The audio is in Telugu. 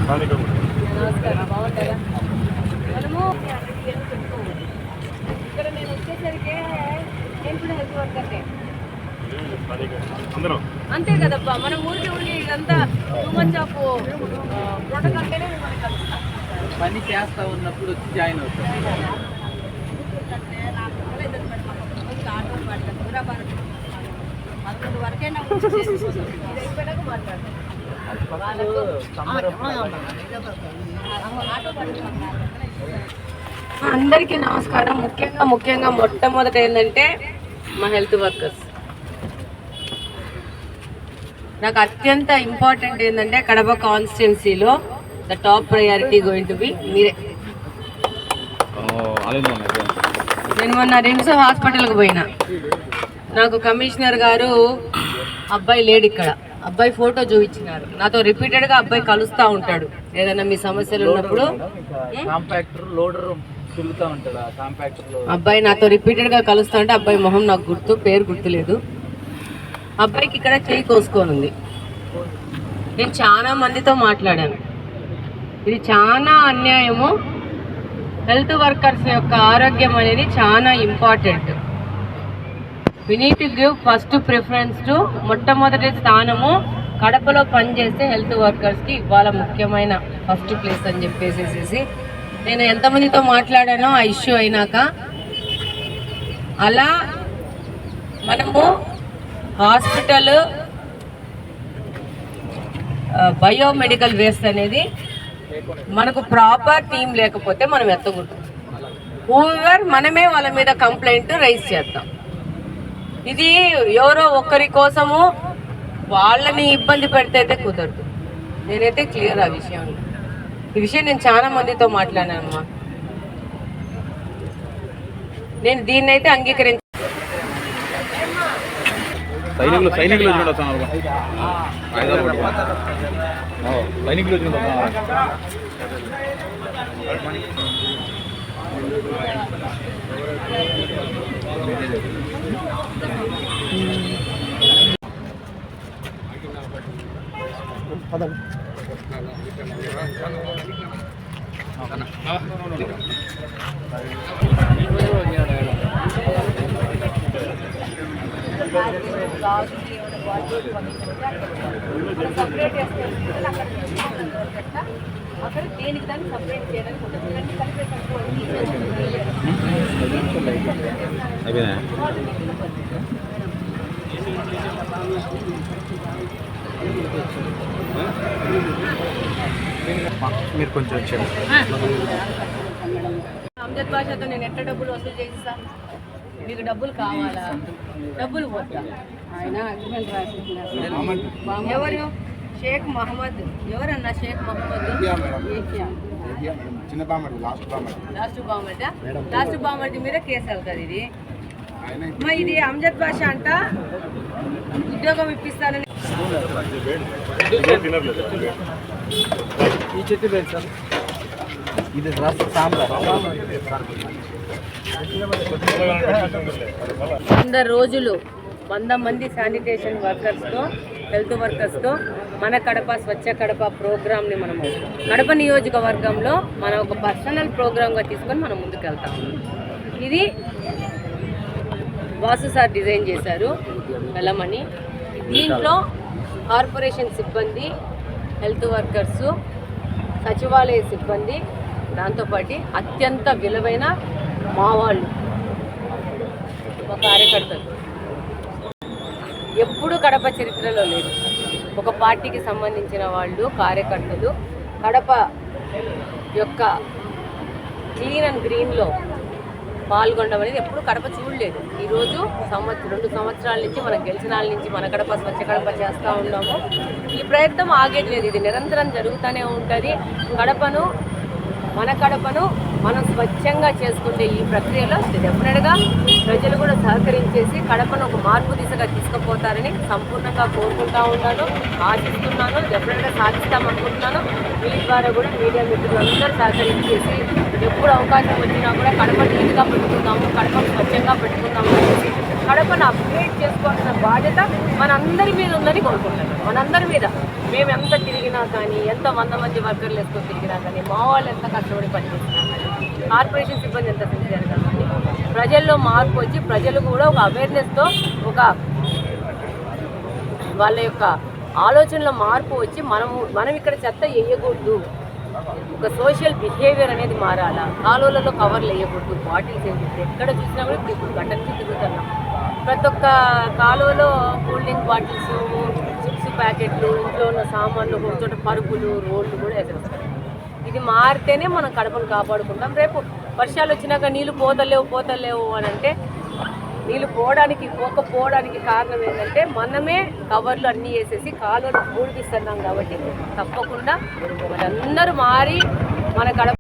నమస్కారం, బాగుంటారా? మనము ఇక్కడ నేను వచ్చేసరికి నేను కూడా హెల్త్ వర్కర్నే. అంతే కదప్పా, మన ఊరికి ఇదంతా టూ మచ్ ఆఫ్ ప్రోటోకాల్ అంటేనే మనకి పని చేస్తా ఉన్నప్పుడు వచ్చి జాయిన్ అవుతాం. అందరికీ నమస్కారం. ముఖ్యంగా మొట్టమొదట ఏంటంటే మా హెల్త్ వర్కర్స్. నాకు అత్యంత ఇంపార్టెంట్ ఏంటంటే కడప కాన్స్టిట్యున్సీలో the top priority going to be మీరే. నేను మొన్న రిమ్స్ హాస్పిటల్కి పోయినా, నాకు కమిషనర్ గారు అబ్బాయి లేడు ఇక్కడ, అబ్బాయి ఫోటో చూపించినారు. నాతో రిపీటెడ్గా అబ్బాయి కలుస్తూ ఉంటాడు ఏదైనా మీ సమస్యలు ఉన్నప్పుడు. అబ్బాయి నాతో రిపీటెడ్గా కలుస్తూ ఉంటే అబ్బాయి మొహం నాకు పేరు గుర్తులేదు. అబ్బాయికి ఇక్కడ చేయి కోసుకొని ఉంది. నేను చాలా మందితో మాట్లాడాను, ఇది చాలా అన్యాయము. హెల్త్ వర్కర్స్ యొక్క ఆరోగ్యం అనేది చాలా important. We need to give first preference to, మొట్టమొదటి స్థానము కడపలో పనిచేస్తే హెల్త్ వర్కర్స్కి ఇవాళ ముఖ్యమైన ఫస్ట్ ప్లేస్ అని చెప్పేసేసి నేను ఎంతమందితో మాట్లాడానో ఆ ఇష్యూ అయినాక. అలా మనము హాస్పిటల్ బయోమెడికల్ వేస్ట్ అనేది మనకు ప్రాపర్ టీం లేకపోతే మనం ఎత్తకూడదు. హూవర్ మనమే వాళ్ళ మీద కంప్లైంట్ రైజ్ చేద్దాం. ఇది ఎవరో ఒక్కరి కోసము వాళ్ళని ఇబ్బంది పెడితే అయితే కుదరదు. నేనైతే క్లియర్ ఆ విషయంలో. ఈ విషయం నేను చాలా మందితో మాట్లాడానమ్మా. నేను దీన్ని అయితే అంగీకరించ సైనికులు అక్కడ దేనికి దాన్ని సపరేట్ చేయడానికి మీరు కొంచెం వచ్చారు. అమ్జద్ భాషతో నేను ఎట్లా డబ్బులు వసూలు చేస్తా? మీకు డబ్బులు కావాలా? డబ్బులు పోతా. ఆయన అగ్రిమెంట్ రాసిస్తున్నారు. ఎవరు? షేక్ మహమ్మద్. ఎవరన్నా షేక్ మహమ్మద్? లాస్ట్ బామర్ది మీద కేసు వెళ్తుంది. ఇది మా ఇది అమ్జద్ భాష అంట ఉద్యోగం ఇప్పిస్తానని ఇది సాంబార్ 100 రోజులు 100 మంది శానిటేషన్ వర్కర్స్తో, హెల్త్ వర్కర్స్తో మన కడప స్వచ్ఛ కడప ప్రోగ్రామ్ని మనము కడప నియోజకవర్గంలో మన ఒక పర్సనల్ ప్రోగ్రామ్గా తీసుకొని మనం ముందుకు వెళ్తాం. ఇది వాసు సార్ డిజైన్ చేశారు, వెళ్ళమని. దీంట్లో కార్పొరేషన్ సిబ్బంది, హెల్త్ వర్కర్సు, సచివాలయ సిబ్బంది, దాంతోపాటు అత్యంత విలువైన మా వాళ్ళు, మా కార్యకర్తలు. ఎప్పుడు కడప చరిత్రలో లేదు ఒక పార్టీకి సంబంధించిన వాళ్ళు, కార్యకర్తలు కడప యొక్క క్లీన్ అండ్ గ్రీన్లో పాల్గొనడం అనేది ఎప్పుడు కడప చూడలేదు. ఈరోజు 2 సంవత్సరాల నుంచి మనం గెలిచిన నుంచి మన కడప స్వచ్ఛ కడప చేస్తూ ఉన్నాము. ఈ ప్రయత్నం ఆగేట్లేదు, ఇది నిరంతరం జరుగుతూనే ఉంటుంది. మన కడపను మనం స్వచ్ఛంగా చేసుకుంటే ఈ ప్రక్రియలో డెఫినెట్గా ప్రజలు కూడా సహకరించేసి కడపను ఒక మార్పు దిశగా తీసుకుపోతారని సంపూర్ణంగా కోరుకుంటూ ఉంటాను, ఆశిస్తున్నాను. డెఫినెట్గా సాధిస్తామనుకుంటున్నాను. మీ ద్వారా కూడా మీడియా మిత్రులందరూ సహకరించేసి ఎప్పుడు అవకాశం వచ్చినా కూడా కడప నీట్గా పెట్టుకుందాము, కడప స్వచ్ఛంగా పెట్టుకుందాము అనేసి కడపను అప్గ్రేడ్ చేసుకోవాల్సిన బాధ్యత మనందరి మీద ఉందని కోరుకుంటున్నాను. మనందరి మీద. మేము ఎంత తిరిగినా కానీ, ఎంత 100 మంది వర్కర్లు వేసుకొని తిరిగినా కానీ, మా వాళ్ళు ఎంత కష్టపడి పనిచేసినా కానీ, కార్పొరేషన్ సిబ్బంది ఎంత సిన్సియర్గా కానీ, ప్రజల్లో మార్పు వచ్చి ప్రజలు కూడా ఒక అవేర్నెస్తో ఒక వాళ్ళ యొక్క ఆలోచనలో మార్పు వచ్చి మనం ఇక్కడ చెత్త వేయకూడదు, ఒక సోషల్ బిహేవియర్ అనేది మారాలా, కాలువలలో కవర్లు వేయకూడదు, బాటిల్స్ వేయకూడదు. ఎక్కడ చూసినా కూడా ఇప్పుడు గంట నుంచి తిరుగుతున్నాం. ప్రతి ఒక్క కాలువలో కూల్ డ్రింక్ బాటిల్స్, చిప్స్ ప్యాకెట్లు, ఇంట్లో ఉన్న సామాన్లు, ఒక చోట పరుపులు, రోడ్లు కూడా వేసేస్తారు. ఇది మారితేనే మనం కడపను కాపాడుకుంటాం. రేపు వర్షాలు వచ్చినాక నీళ్ళు పోతలేవు అని అంటే నీళ్ళు పోకపోవడానికి కారణం ఏంటంటే మనమే కవర్లు అన్నీ వేసేసి కాలువలు పూడిపిస్తున్నాం. కాబట్టి తప్పకుండా అందరూ మారి మన కడప